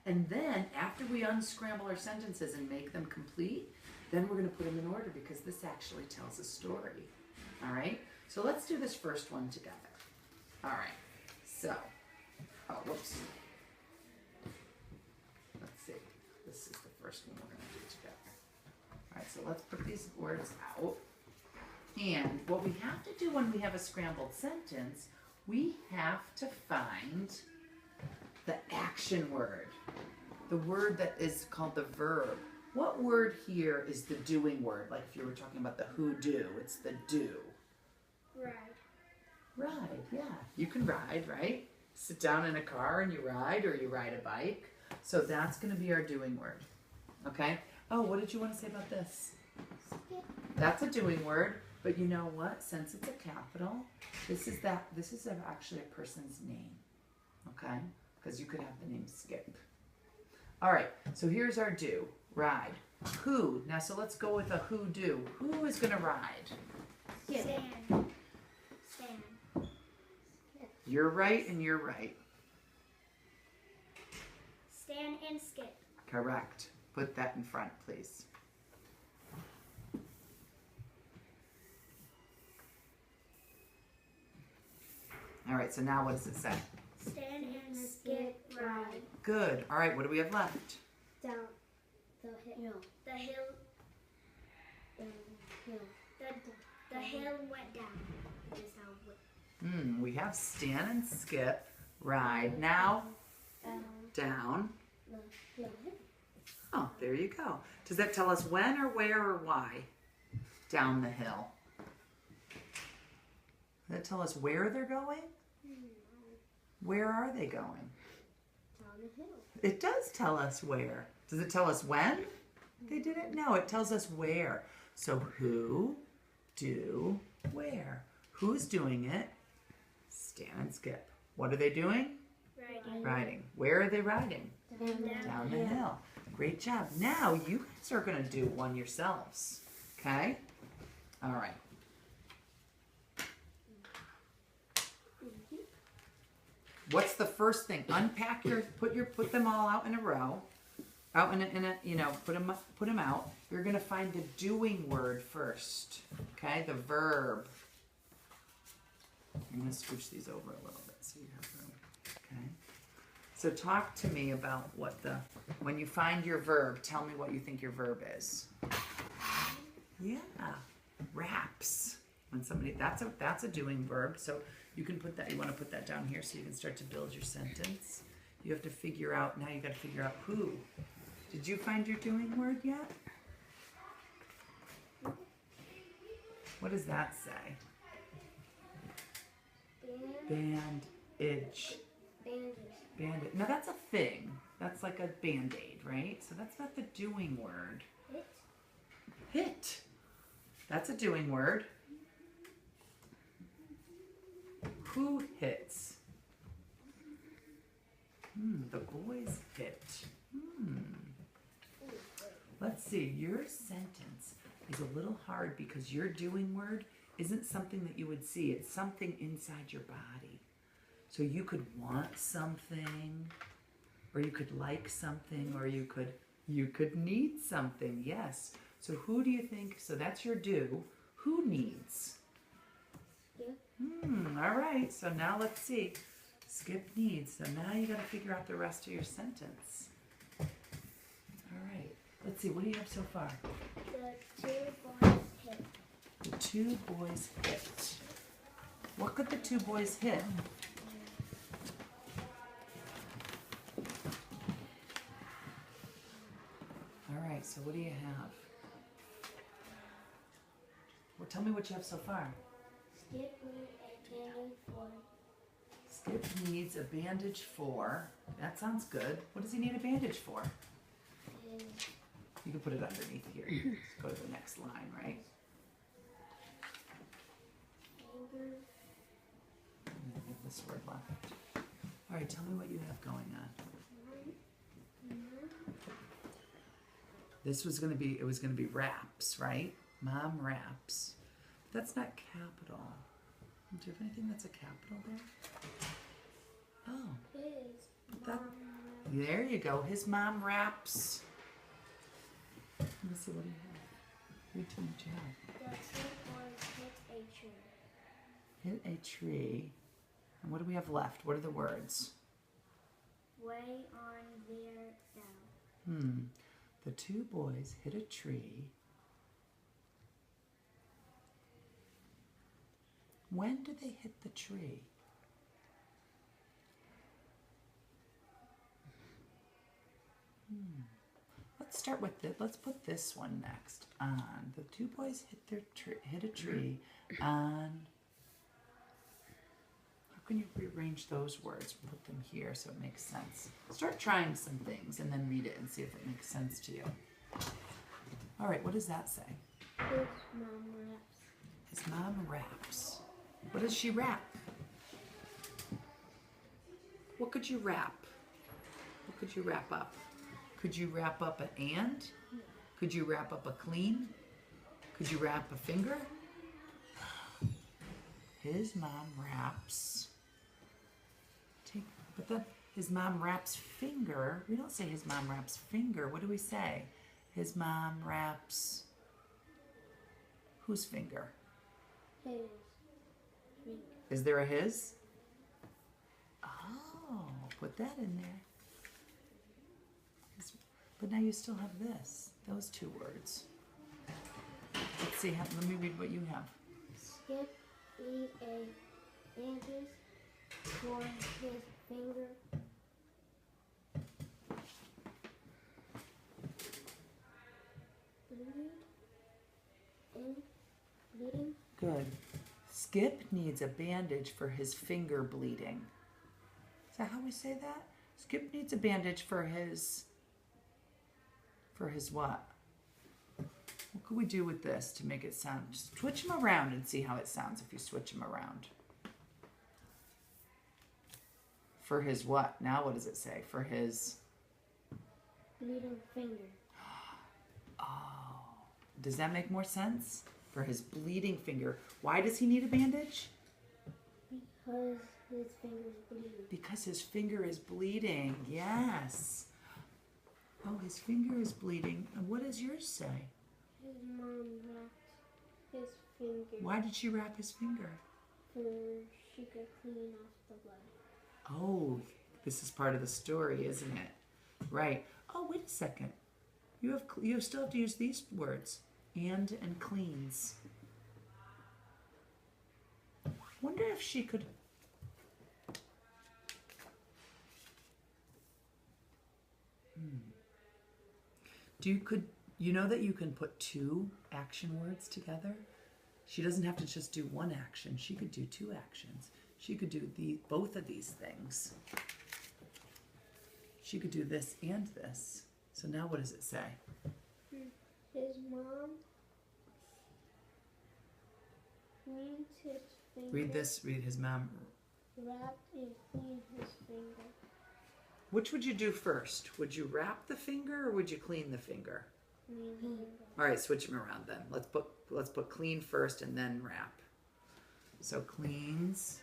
And then after we unscramble our sentences and make them complete, then we're going to put them in order because this actually tells a story. All right? So let's do this first one together. All right. So, oh, whoops. Let's see. This is the first one we're going to do together. All right, so let's put these words out. And what we have to do when we have a scrambled sentence, we have to find the action word. The word that is called the verb. What word here is the doing word? Like if you were talking about the who do, it's the do. Ride. Ride, yeah. You can ride, right? Sit down in a car and you ride, or you ride a bike. So that's going to be our doing word. Okay? Oh, what did you want to say about this? Skip. That's a doing word, but you know what? Since it's a capital, this is actually a person's name. Okay? Because you could have the name Skip. All right, so here's our do, ride. Who? Now, so let's go with a who do. Who is going to ride? Skip. Stand. You're right and you're right. Stand and skip. Correct. Put that in front, please. All right, so now what does it say? Stand and skip, ride. Good. All right, what do we have left? Down the hill. The hill. The hill went down. Is how it went. We have stand and skip, ride. Now, down. The hill. Oh, there you go. Does that tell us when or where or why? Down the hill. Does that tell us where they're going? Where are they going? Down the hill. It does tell us where. Does it tell us when they did it? No, it tells us where. So who, do, where. Who's doing it? Stand and skip. What are they doing? Riding. Riding. Where are they riding? Down The hill. Great job. Now you guys are going to do one yourselves. Okay? All right. What's the first thing? Unpack your put them all out in a row. Out in a you know, put them out. You're going to find the doing word first. Okay? The verb. I'm going to switch these over a little bit so you have room. Okay? So talk to me about when you find your verb, tell me what you think your verb is. Yeah. Wraps. When somebody that's a doing verb. So you can put that, you want to put that down here so you can start to build your sentence. You have to figure out, now you got to figure out who. Did you find your doing word yet? What does that say? Bandage. Bandage. Now that's a thing. That's like a band-aid, right? So that's not the doing word. Hit. That's a doing word. Who hits? The boys hit. Let's see. Your sentence is a little hard because your doing word isn't something that you would see. It's something inside your body. So you could want something, or you could like something, or you could need something. Yes. So who do you think? So that's your do. Who needs? All right, so now let's see. Skip needs. So now you got to figure out the rest of your sentence. All right, let's see. What do you have so far? The two boys hit. The two boys hit. What could the two boys hit? All right, so what do you have? Well, tell me what you have so far. Skip needs a bandage for. Skip needs a bandage for. That sounds good. What does he need a bandage for? You can put it underneath here. Let's go to the next line, right? Anger. I have this word left. All right, tell me what you have going on. This was going to be, it was going to be wraps, right? Mom wraps. That's not capital. Do you have anything that's a capital there? Oh. His That, mom. There you go. His mom wraps. Let me see, what do you have? Read to me what you have. The two boys hit a tree. Hit a tree. And what do we have left? What are the words? Way on their down. The two boys hit a tree. When did they hit the tree? Let's start with this. Let's put this one next. On the two boys hit a tree on. How can you rearrange those words and put them here so it makes sense? Start trying some things and then read it and see if it makes sense to you. All right, what does that say? His mom wraps. His mom wraps. What does she wrap? What could you wrap? What could you wrap up? Could you wrap up an and? Could you wrap up a clean? Could you wrap a finger? His mom wraps. But then his mom wraps finger. We don't say his mom wraps finger. What do we say? His mom wraps whose finger? His finger. Is there a his? Oh, put that in there. But now you still have this, those two words. Let's see, let me read what you have. Skip need a bandage for his finger. Bleeding. Good. Skip needs a bandage for his finger bleeding. Is that how we say that? Skip needs a bandage for his what? What could we do with this to make it sound? Just switch them around and see how it sounds if you switch them around. For his what? Now what does it say? For his bleeding finger. Oh. Does that make more sense? For his bleeding finger. Why does he need a bandage? Because his finger is bleeding. Because his finger is bleeding. Yes. Oh, his finger is bleeding. And what does yours say? His mom wrapped his finger. Why did she wrap his finger? So she could clean off the blood. Oh, this is part of the story, isn't it? Right. Oh, wait a second. You still have to use these words. And cleans. Wonder if she could. You know that you can put two action words together? She doesn't have to just do one action. She could do two actions. She could do both of these things. She could do this and this. So now what does it say? His mom cleaned his finger. Read this. Read his mom. Wrapped and cleaned his finger. Which would you do first? Would you wrap the finger or would you clean the finger? Clean the finger. All right, switch them around then. Let's put clean first and then wrap. So cleans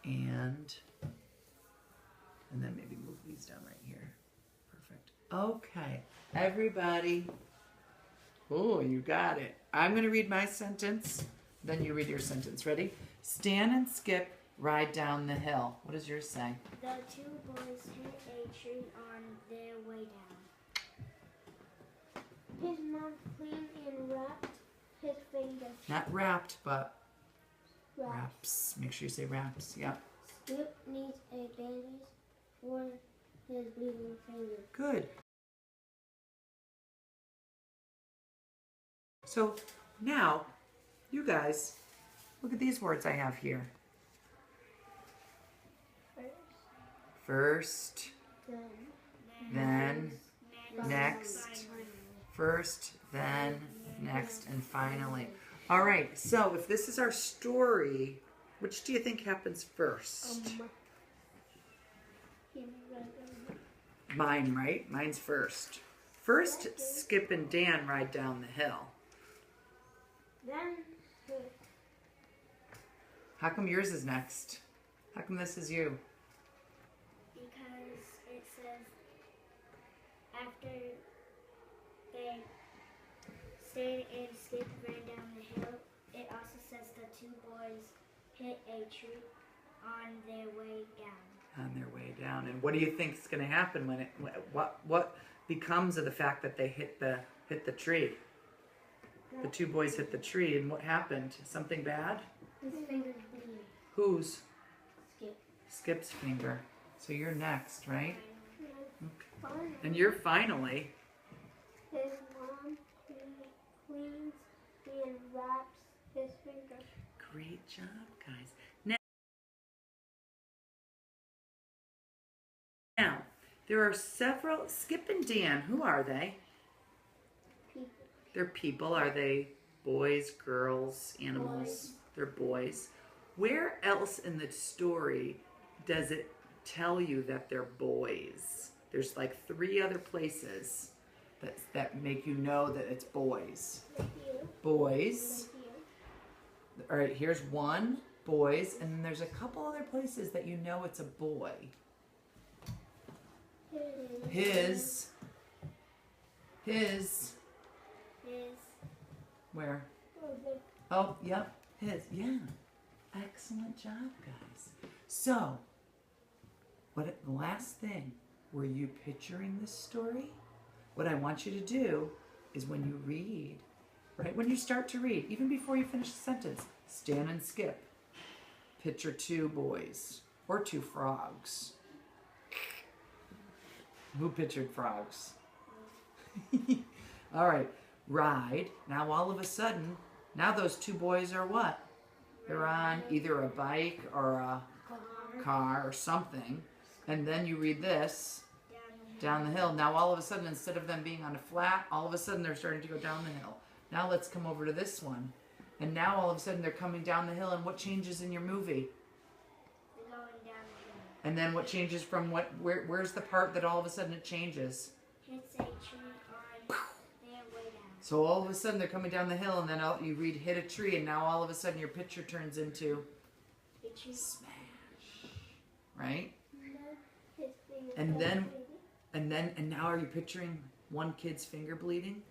and then maybe move these down right here. Perfect. Okay, everybody. Oh, you got it. I'm going to read my sentence. Then you read your sentence. Ready? Stan and Skip ride down the hill. What does yours say? The two boys hit a tree on their way down. His mom cleaned and wrapped his finger. Not wrapped, but Wrapped. wraps. Make sure you say wraps. Yep. Skip needs a bandage for his bleeding finger. Good. So now, you guys, look at these words I have here. First, then, next, first, then, next, and finally. All right, so if this is our story, which do you think happens first? Mine, right? Mine's first. First, Skip and Dan ride down the hill. Then, How come yours is next? How come this is you? because it says after they stayed and Skip ran down the hill, it also says the two boys hit a tree on their way down. On their way down. And what do you think is going to happen when it? What becomes of the fact that they hit the tree? The two boys hit the tree, and what happened? Something bad? His finger's bleeding. Whose? Skip. Skip's finger. So you're next, right? Finally. And you're finally. His mom cleans and wraps his finger. Great job, guys. Now, there are several. Skip and Dan, who are they? People. They're people. Are they boys, girls, animals? Boys. They're boys. Where else in the story does it tell you that they're boys? There's like 3 other places that make you know that it's boys. Boys. All right, here's one, boys, and then there's a couple other places that you know it's a boy. His. Where? Oh, yep, his. Yeah. Excellent job, guys. So, the last thing, were you picturing this story? What I want you to do is when you read, right when you start to read, even before you finish the sentence, Stan and Skip, picture 2 boys or 2 frogs. Who pictured frogs? All right, ride. Now all of a sudden, now those 2 boys are what? They're on either a bike or a car or something. And then you read this, down the hill. Now all of a sudden, instead of them being on a flat, all of a sudden they're starting to go down the hill. Now let's come over to this one. And now all of a sudden they're coming down the hill, and what changes in your movie? They're going down the hill. And then what changes from what? Where's the part that all of a sudden it changes? Hits a tree on their way down. So all of a sudden they're coming down the hill, and then you read hit a tree, and now all of a sudden your picture turns into smash, right? And now are you picturing one kid's finger bleeding?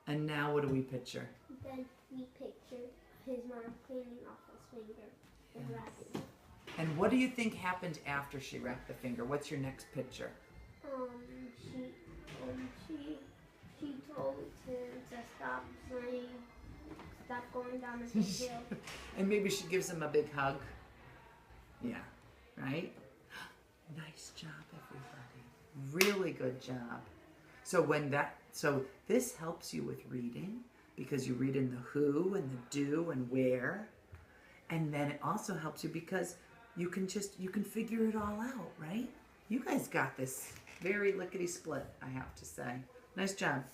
And now what do we picture? Then we picture his mom cleaning off his finger and wrapping it. And what do you think happened after she wrapped the finger? What's your next picture? She told him to stop playing, stop going down the big hill. And maybe she gives him a big hug. Yeah, right? Nice job, everybody. Really good job. So this helps you with reading because you read in the who and the do and where. And then it also helps you because you can figure it all out, right? You guys got this very lickety split, I have to say. Nice job.